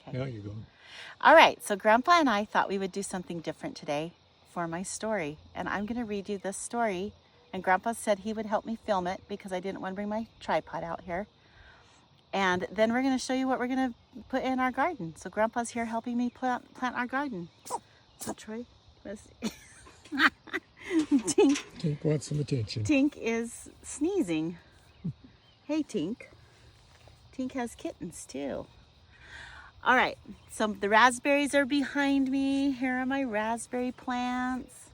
Okay. Now you go. All right, so Grandpa and I thought we would do something different today for my story. And I'm going to read you this story. And Grandpa said he would help me film it because I didn't want to bring my tripod out here. And then we're going to show you what we're going to put in our garden. So Grandpa's here helping me plant our garden. So Troy, let's Tink. Tink wants some attention. Tink is sneezing. Hey, Tink. Tink has kittens too. All right, so the raspberries are behind me. Here are my raspberry plants.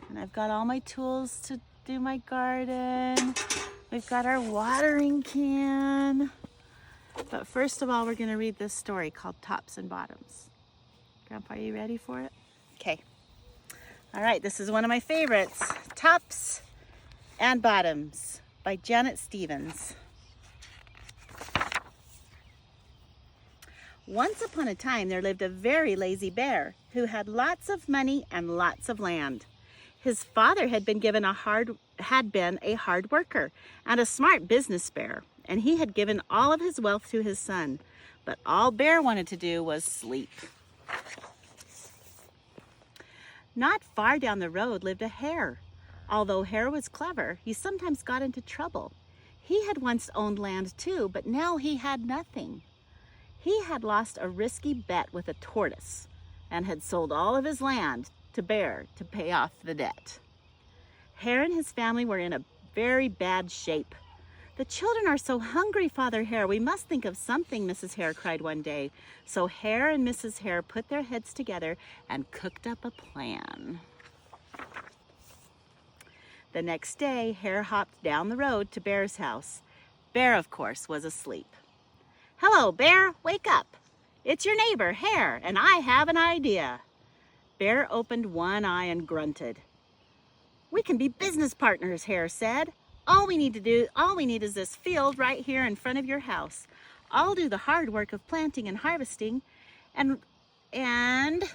And I've got all my tools to do my garden. We've got our watering can. But first of all, we're going to read this story called Tops and Bottoms. Grandpa, are you ready for it? Okay. All right, this is one of my favorites, Tops and Bottoms by Janet Stevens. Once upon a time, there lived a very lazy bear who had lots of money and lots of land. His father had been a hard worker and a smart business bear, and he had given all of his wealth to his son. But all Bear wanted to do was sleep. Not far down the road lived a hare. Although Hare was clever, he sometimes got into trouble. He had once owned land too, but now he had nothing. He had lost a risky bet with a tortoise and had sold all of his land to Bear to pay off the debt. Hare and his family were in a very bad shape. "The children are so hungry, Father Hare. We must think of something," Mrs. Hare cried one day. So Hare and Mrs. Hare put their heads together and cooked up a plan. The next day, Hare hopped down the road to Bear's house. Bear, of course, was asleep. "Hello, Bear, wake up. It's your neighbor, Hare, and I have an idea." Bear opened one eye and grunted. "We can be business partners," Hare said. All we need is this field right here in front of your house. I'll do the hard work of planting and harvesting, and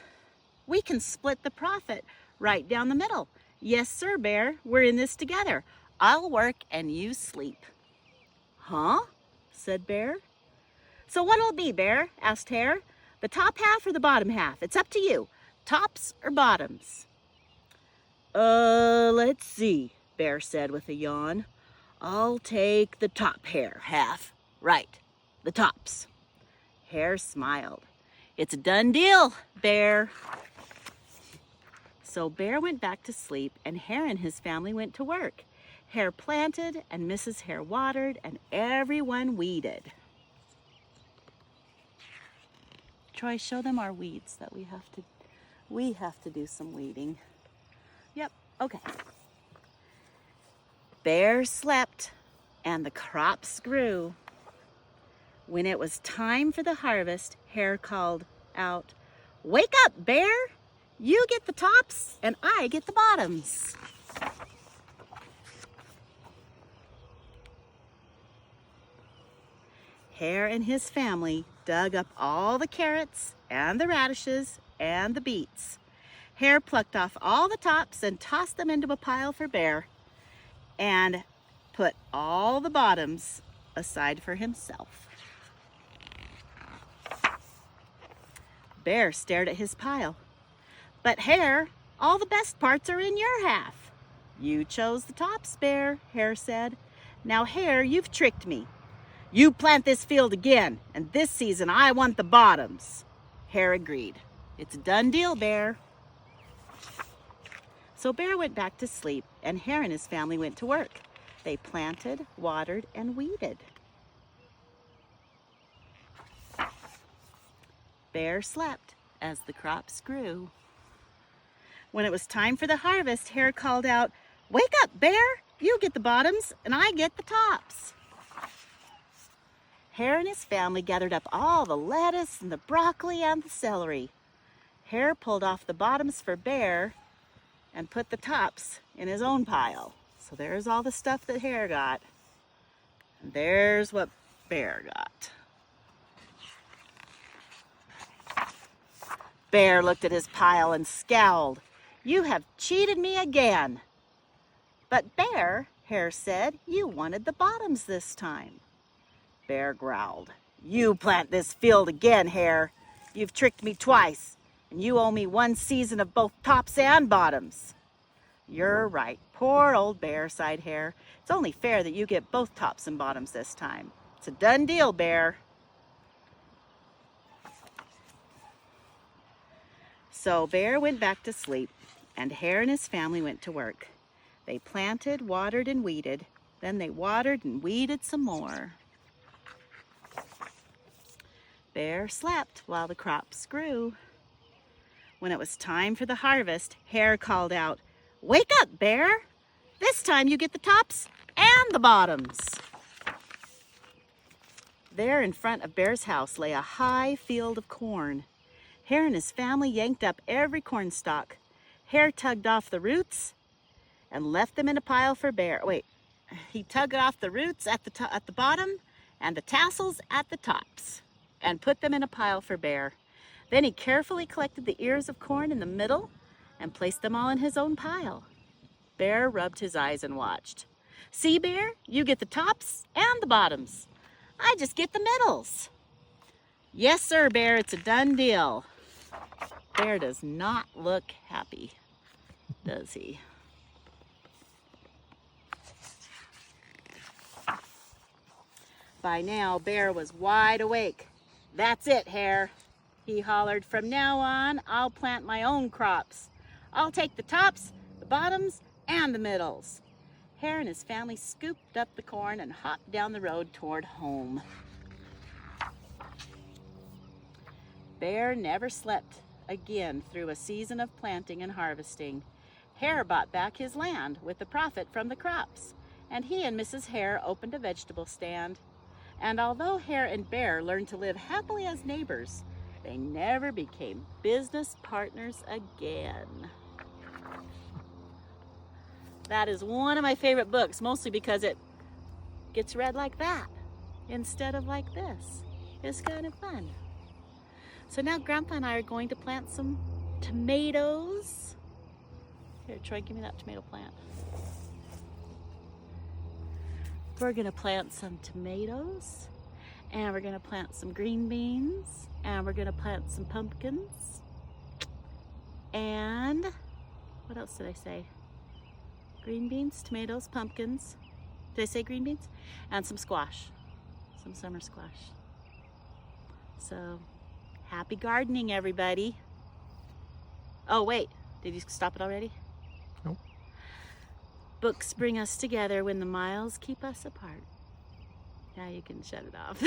we can split the profit right down the middle. Yes, sir, Bear, we're in this together. I'll work and you sleep." "Huh?" said Bear. "So what'll it be, Bear?" asked Hare. "The top half or the bottom half? It's up to you. Tops or bottoms?" Let's see," Bear said with a yawn. "I'll take the top half. Right, the tops." Hare smiled. "It's a done deal, Bear." So Bear went back to sleep, and Hare and his family went to work. Hare planted, and Mrs. Hare watered, and everyone weeded. Troy, show them our weeds that we have to do some weeding. Yep, okay. Bear slept, and the crops grew. When it was time for the harvest, Hare called out, "Wake up, Bear! You get the tops, and I get the bottoms." Hare and his family dug up all the carrots and the radishes and the beets. Hare plucked off all the tops and tossed them into a pile for Bear, and put all the bottoms aside for himself. Bear stared at his pile. "But Hare, all the best parts are in your half." "You chose the tops, Bear," Hare said. "Now, Hare, you've tricked me. You plant this field again, and this season I want the bottoms." Hare agreed. "It's a done deal, Bear." So Bear went back to sleep, and Hare and his family went to work. They planted, watered, and weeded. Bear slept as the crops grew. When it was time for the harvest, Hare called out, "Wake up, Bear! You get the bottoms, and I get the tops." Hare and his family gathered up all the lettuce and the broccoli and the celery. Hare pulled off the bottoms for Bear and put the tops in his own pile. So there's all the stuff that Hare got. And there's what Bear got. Bear looked at his pile and scowled. "You have cheated me again." "But Bear," Hare said, "you wanted the bottoms this time." Bear growled. You plant this field again, Hare. You've tricked me twice, and you owe me 1 season of both tops and bottoms. You're right. Poor old Bear, sighed Hare. It's only fair that you get both tops and bottoms this time. It's a done deal, Bear. So Bear went back to sleep, and Hare and his family went to work. They planted, watered, and weeded. Then they watered and weeded some more. Bear slept while the crops grew. When it was time for the harvest, Hare called out, "Wake up, Bear! This time you get the tops and the bottoms." There in front of Bear's house lay a high field of corn. Hare and his family yanked up every corn stalk. Hare tugged off the roots and left them in a pile for Bear. He tugged off the roots at the bottom and the tassels at the tops and put them in a pile for Bear. Then he carefully collected the ears of corn in the middle and placed them all in his own pile. Bear rubbed his eyes and watched. "See, Bear, you get the tops and the bottoms. I just get the middles." "Yes, sir, Bear, it's a done deal." Bear does not look happy, does he? By now, Bear was wide awake. "That's it, Hare," he hollered. "From now on, I'll plant my own crops. I'll take the tops, the bottoms, and the middles." Hare and his family scooped up the corn and hopped down the road toward home. Bear never slept again through a season of planting and harvesting. Hare bought back his land with the profit from the crops, and he and Mrs. Hare opened a vegetable stand. And although Hare and Bear learned to live happily as neighbors, they never became business partners again. That is one of my favorite books, mostly because it gets read like that instead of like this. It's kind of fun. So now Grandpa and I are going to plant some tomatoes. Here, Troy, give me that tomato plant. We're gonna plant some tomatoes, and we're gonna plant some green beans, and we're gonna plant some pumpkins, and what else did I say? Green beans, tomatoes, pumpkins. Did I say green beans? And some squash, some summer squash. So, happy gardening, everybody. Oh, wait, did you stop it already? Nope. Books bring us together when the miles keep us apart. Now you can shut it off.